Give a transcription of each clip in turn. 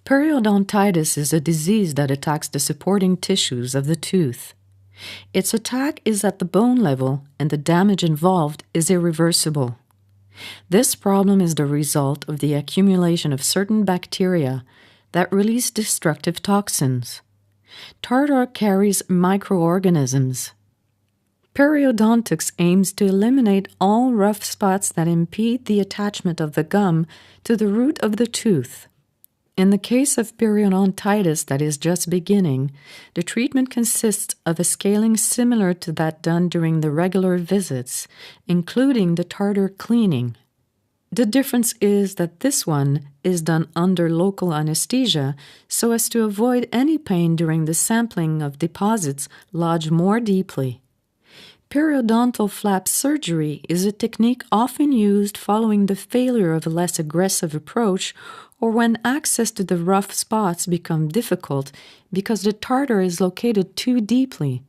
Periodontitis is a disease that attacks the supporting tissues of the tooth. Its attack is at the bone level, and the damage involved is irreversible. This problem is the result of the accumulation of certain bacteria that release destructive toxins. Tartar carries microorganisms. Periodontics aims to eliminate all rough spots that impede the attachment of the gum to the root of the tooth. In the case of periodontitis that is just beginning, the treatment consists of a scaling similar to that done during the regular visits, including the tartar cleaning. The difference is that this one is done under local anesthesia so as to avoid any pain during the sampling of deposits lodged more deeply. Periodontal flap surgery is a technique often used following the failure of a less aggressive approach or when access to the rough spots become difficult because the tartar is located too deeply.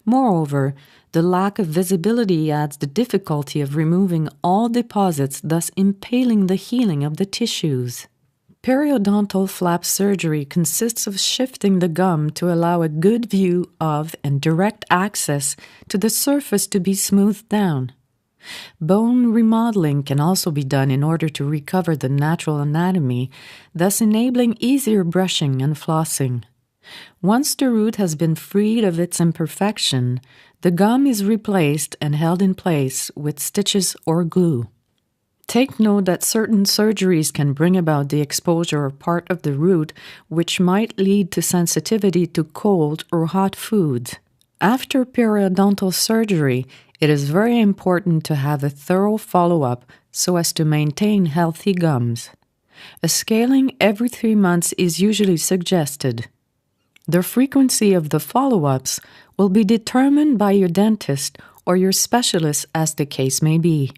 Moreover, the lack of visibility adds the difficulty of removing all deposits, thus impaling the healing of the tissues. Periodontal flap surgery consists of shifting the gum to allow a good view of and direct access to the surface to be smoothed down. Bone remodeling can also be done in order to recover the natural anatomy, thus enabling easier brushing and flossing. Once the root has been freed of its imperfection, the gum is replaced and held in place with stitches or glue. Take note that certain surgeries can bring about the exposure of part of the root, which might lead to sensitivity to cold or hot foods. After periodontal surgery, it is very important to have a thorough follow-up so as to maintain healthy gums. A scaling every 3 months is usually suggested. The frequency of the follow-ups will be determined by your dentist or your specialist as the case may be.